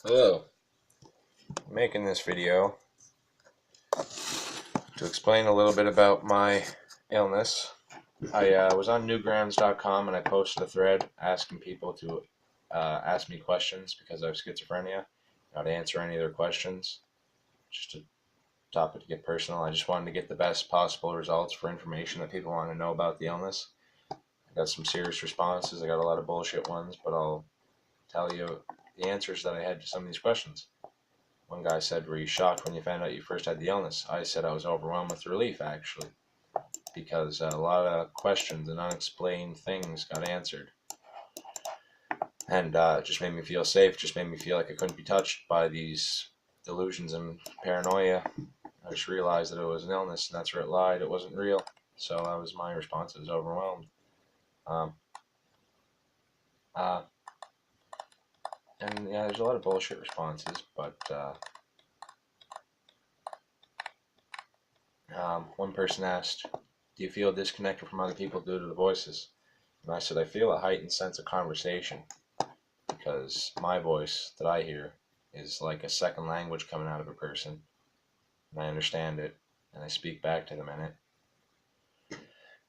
Hello. I'm making this video to explain a little bit about my illness. I was on newgrounds.com and I posted a thread asking people to ask me questions because I have schizophrenia. To answer any of their questions. Just a topic to get personal. I just wanted to get the best possible results for information that people want to know about the illness. I got some serious responses. I got a lot of bullshit ones, but I'll tell you the answers that I had to some of these questions. One guy said, "Were you shocked when you found out you first had the illness?" I said I was overwhelmed with relief, actually, because a lot of questions and unexplained things got answered. And it just made me feel safe, just made me feel like I couldn't be touched by these delusions and paranoia. I just realized that it was an illness, and that's where it lied. It wasn't real. So that was my response. I was overwhelmed. Um, uh, and yeah, there's a lot of bullshit responses, but one person asked, "Do you feel disconnected from other people due to the voices?" And I said, "I feel a heightened sense of conversation because my voice that I hear is like a second language coming out of a person, and I understand it, and I speak back to them in it.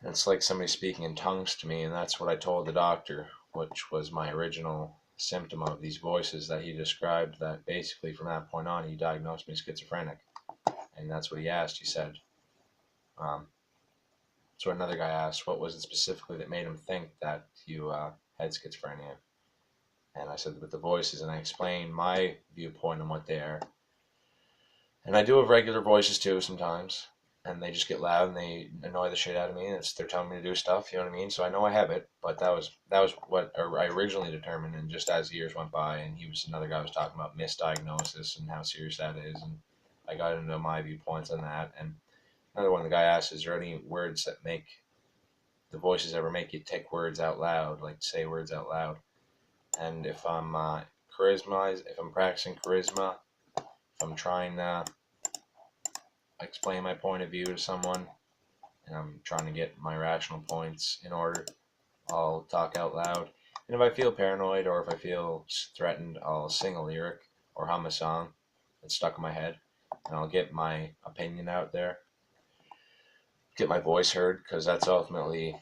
And it's like somebody speaking in tongues to me, and that's what I told the doctor, which was my original symptom of these voices that he described, that basically from that point on he diagnosed me schizophrenic. And that's what he asked. He said, so another guy asked, what was it specifically that made him think that you had schizophrenia? And I said, with the voices, and I explained my viewpoint on what they are. And I do have regular voices too sometimes, and they just get loud and they annoy the shit out of me. And they're telling me to do stuff, you know what I mean? So I know I have it, but that was what I originally determined. And just as years went by, and another guy was talking about misdiagnosis and how serious that is, and I got into my viewpoints on that. And another one, the guy asked, "Is there any words that make the voices ever make you take words out loud, like say words out loud?" And if I'm if I'm practicing charisma, if I'm trying to explain my point of view to someone, and I'm trying to get my rational points in order, I'll talk out loud. And if I feel paranoid or if I feel threatened, I'll sing a lyric or hum a song that's stuck in my head, and I'll get my opinion out there, get my voice heard, because that's ultimately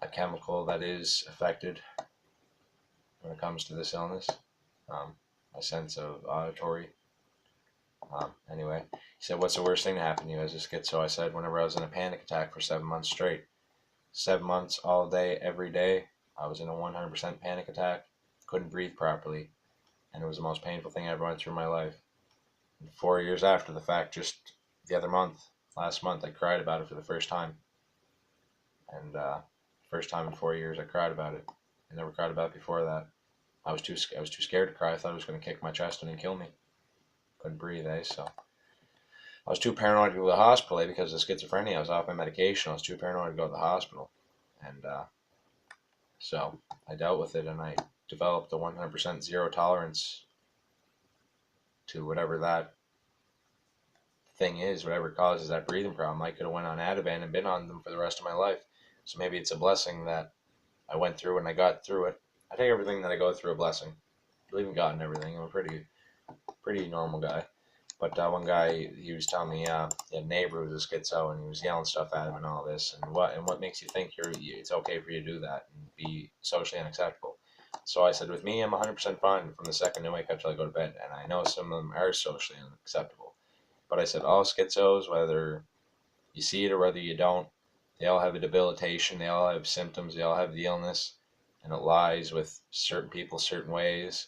a chemical that is affected when it comes to this illness. My sense of auditory. Anyway, he said, "What's the worst thing to happen to you as a schizo?" I said, "Whenever I was in a panic attack for 7 months straight. 7 months, all day, every day. I was in a 100% panic attack, couldn't breathe properly, and it was the most painful thing I ever went through in my life. And 4 years after the fact, just the other month, last month, I cried about it for the first time. And first time in 4 years, I cried about it. I never cried about it before that. I was too scared to cry. I thought it was going to kick my chest in and kill me. Couldn't breathe, So I was too paranoid to go to the hospital, because of schizophrenia. I was off my medication. I was too paranoid to go to the hospital. And so I dealt with it, and I developed a 100% zero tolerance to whatever that thing is, whatever causes that breathing problem. I could have went on Ativan and been on them for the rest of my life. So maybe it's a blessing that I went through and I got through it. I take everything that I go through a blessing. I believe in God and everything. I'm a pretty normal guy. But one guy, he was telling me, he had a neighbor who was a schizo, and he was yelling stuff at him and all this. And what makes you think it's okay for you to do that and be socially unacceptable? So I said, with me, I'm 100% fine from the second I wake up till I go to bed. And I know some of them are socially unacceptable. But I said, all schizos, whether you see it or whether you don't, they all have a debilitation. They all have symptoms. They all have the illness. And it lies with certain people certain ways.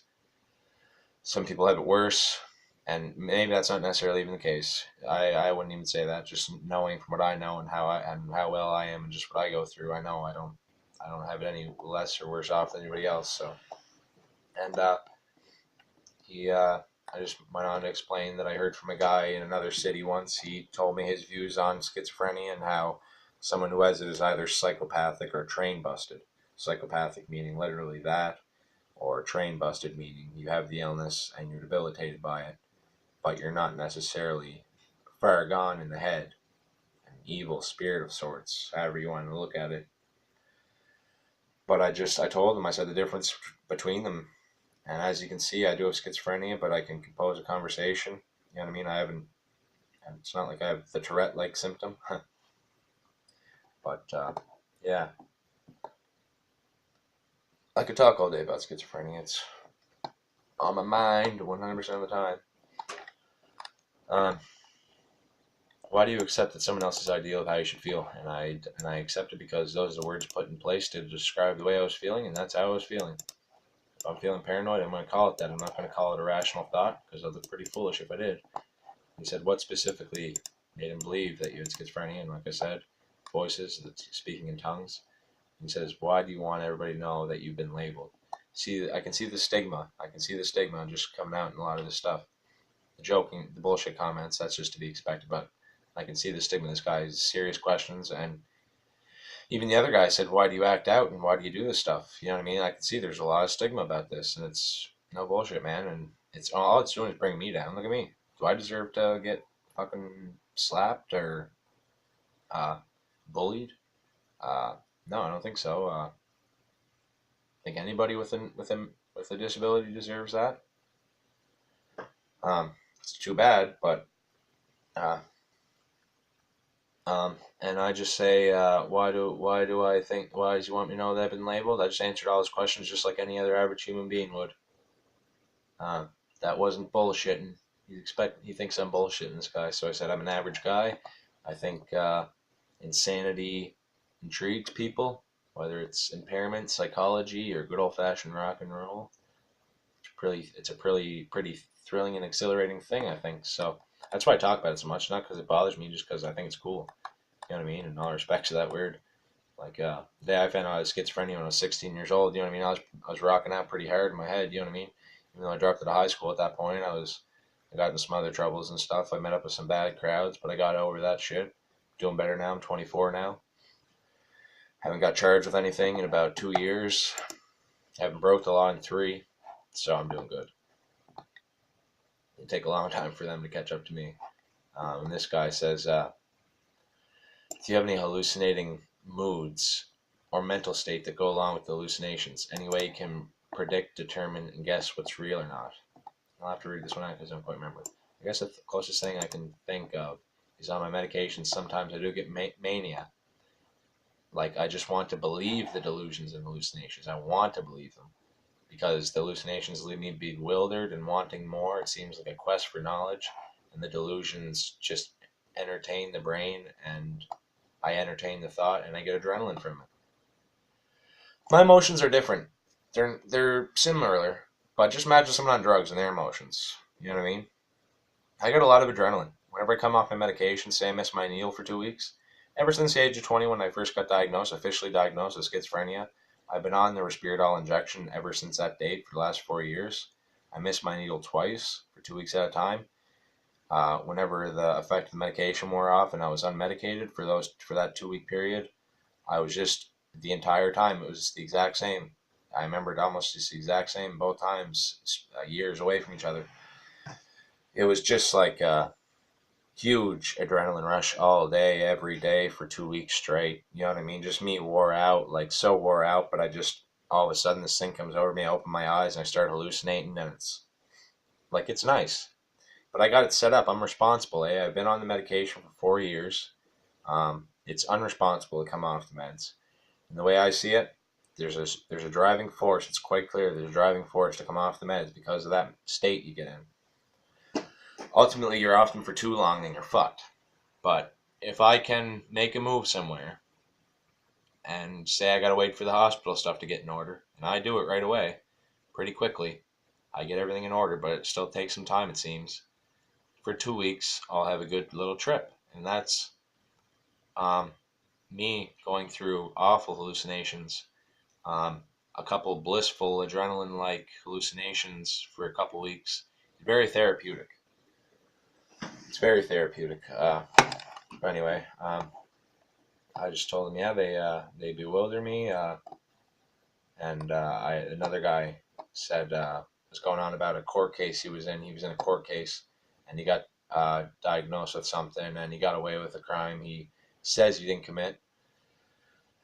Some people have it worse, and maybe that's not necessarily even the case. I wouldn't even say that. Just knowing from what I know and how well I am and just what I go through, I know I don't have it any less or worse off than anybody else. So, and I just went on to explain that I heard from a guy in another city once. He told me his views on schizophrenia and how someone who has it is either psychopathic or train busted. Psychopathic meaning literally that, or train busted meaning you have the illness and you're debilitated by it, but you're not necessarily far gone in the head, an evil spirit of sorts, however you want to look at it. But I told him, I said the difference between them, And as you can see, I do have schizophrenia, but I can compose a conversation. You know what I mean? I haven't. It's not like I have the Tourette-like symptom, but yeah, I could talk all day about schizophrenia. It's on my mind 100% of the time. Um, why do you accept that someone else's ideal of how you should feel? And I accept it because those are the words put in place to describe the way I was feeling, and that's how I was feeling. If I'm feeling paranoid, I'm going to call it that. I'm not going to call it a rational thought because I'd look pretty foolish if I did. He said, what specifically made him believe that you had schizophrenia? And like I said, voices, that's speaking in tongues. He says, why do you want everybody to know that you've been labeled? See, I can see the stigma. I can see the stigma just coming out in a lot of this stuff. The joking, the bullshit comments, that's just to be expected. But I can see the stigma. This guy's serious questions. And even the other guy said, why do you act out and why do you do this stuff? You know what I mean? I can see there's a lot of stigma about this. And it's no bullshit, man. And it's all it's doing is bringing me down. Look at me. Do I deserve to get fucking slapped or bullied? No, I don't think so. I think anybody with a disability deserves that. It's too bad, but uh, and I just say, why do I think? Why do you want me to know that I've been labeled? I just answered all his questions just like any other average human being would. Uh, that wasn't bullshitting. He thinks I'm bullshitting, this guy. So I said I'm an average guy. I think insanity intrigues people, whether it's impairment, psychology, or good old fashioned rock and roll. It's a pretty thrilling and exhilarating thing, I think. So that's why I talk about it so much. Not because it bothers me, just because I think it's cool. You know what I mean? In all respects to that word. Like the day I found out I was schizophrenia when I was 16 years old. You know what I mean? I was rocking out pretty hard in my head. You know what I mean? Even though I dropped out of high school at that point, I got into some other troubles and stuff. I met up with some bad crowds, but I got over that shit. Doing better now. I'm 24 now. Haven't got charged with anything in about 2 years. Haven't broke the law in 3, so I'm doing good. It'd take a long time for them to catch up to me. And this guy says, do you have any hallucinating moods or mental state that go along with the hallucinations? Any way you can predict, determine, and guess what's real or not? I'll have to read this one out because I don't quite remember. I guess the closest thing I can think of is on my medications. Sometimes I do get mania. Like, I just want to believe the delusions and hallucinations. I want to believe them because the hallucinations leave me bewildered and wanting more. It seems like a quest for knowledge, and the delusions just entertain the brain, and I entertain the thought, and I get adrenaline from it. My emotions are different. They're similar, but just imagine someone on drugs and their emotions. You know what I mean? I get a lot of adrenaline. Whenever I come off my medication, say I miss my needle for 2 weeks, ever since the age of 20 when I first got diagnosed, officially diagnosed with schizophrenia, I've been on the Risperdal injection ever since that date for the last 4 years. I missed my needle twice for 2 weeks at a time. Whenever the effect of the medication wore off and I was unmedicated for that 2 week period, I was just the entire time. It was the exact same. I remember it almost just the exact same both times, years away from each other. It was just like a huge adrenaline rush all day, every day for 2 weeks straight. You know what I mean? Just me wore out, like so wore out, but I just, all of a sudden this thing comes over me. I open my eyes and I start hallucinating, and it's nice. But I got it set up. I'm responsible. I've been on the medication for 4 years. It's unresponsible to come off the meds. And the way I see it, there's a driving force. It's quite clear there's a driving force to come off the meds because of that state you get in. Ultimately, you're off them for too long and you're fucked. But if I can make a move somewhere and say I gotta wait for the hospital stuff to get in order, and I do it right away, pretty quickly, I get everything in order, but it still takes some time, it seems. For 2 weeks, I'll have a good little trip, and that's me going through awful hallucinations, a couple blissful adrenaline-like hallucinations for a couple weeks. Very therapeutic. It's very therapeutic. But anyway, I just told them, yeah, they bewilder me. And another guy said was going on about a court case he was in. He was in a court case, and he got diagnosed with something, and he got away with a crime he says he didn't commit.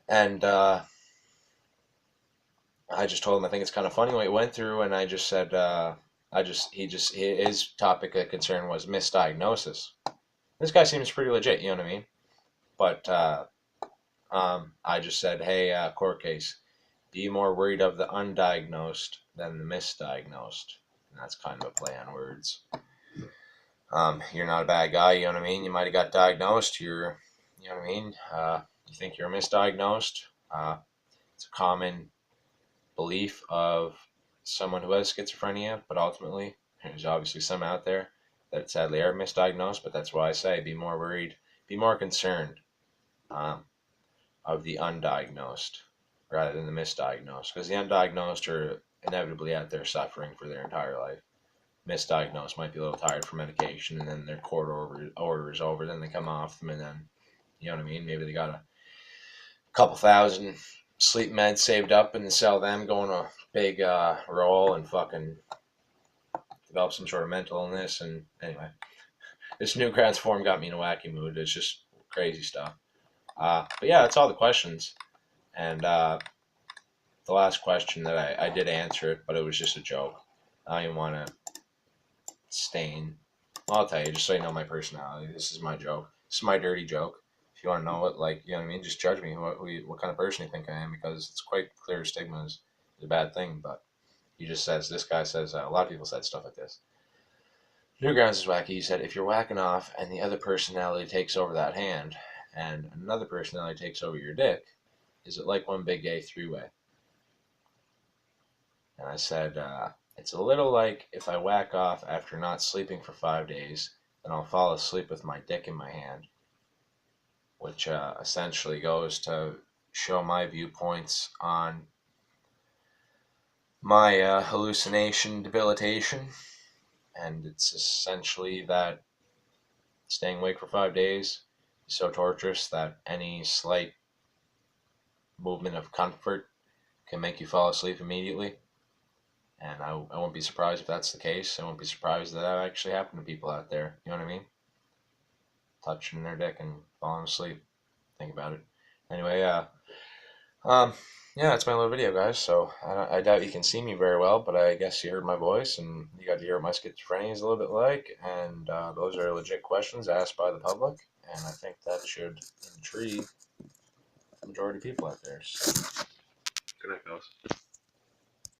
And I just told him I think it's kind of funny what he went through, and I just said, his topic of concern was misdiagnosis. This guy seems pretty legit, you know what I mean? But I just said, hey, court case, be more worried of the undiagnosed than the misdiagnosed. And that's kind of a play on words. You're not a bad guy, you know what I mean? You might have got diagnosed. You know what I mean? You think you're misdiagnosed. It's a common belief of someone who has schizophrenia, but ultimately, there's obviously some out there that sadly are misdiagnosed. But that's why I say be more worried, be more concerned um, of the undiagnosed rather than the misdiagnosed, because the undiagnosed are inevitably out there suffering for their entire life. Misdiagnosed might be a little tired from medication, and then their order is over, then they come off them, and then, you know what I mean? Maybe they got a couple thousand sleep meds saved up and sell them, go on a big roll and fucking develop some sort of mental illness. And anyway, this Newgrounds forum got me in a wacky mood. It's just crazy stuff. But yeah, that's all the questions. And the last question that I did answer it, but it was just a joke. I don't even want to stain. Well, I'll tell you, just so you know my personality. This is my joke. This is my dirty joke. If you want to know it, like, you know what I mean, just judge me. What kind of person you think I am, because it's quite clear stigma is a bad thing. But he just says, this guy says, a lot of people said stuff like this. Newgrounds is wacky. He said, if you're whacking off and the other personality takes over that hand and another personality takes over your dick, is it like one big gay three-way? And I said, it's a little like if I whack off after not sleeping for 5 days, then I'll fall asleep with my dick in my hand, which essentially goes to show my viewpoints on my hallucination debilitation. And it's essentially that staying awake for 5 days is so torturous that any slight movement of comfort can make you fall asleep immediately. And I won't be surprised if that's the case. I won't be surprised that actually happened to people out there. You know what I mean? Touching their dick and falling asleep. Think about it. Anyway, um, yeah, that's my little video, guys. So I doubt you can see me very well, but I guess you heard my voice and you got to hear what my schizophrenia is a little bit like. And those are legit questions asked by the public, and I think that should intrigue the majority of people out there. So, good night, fellas.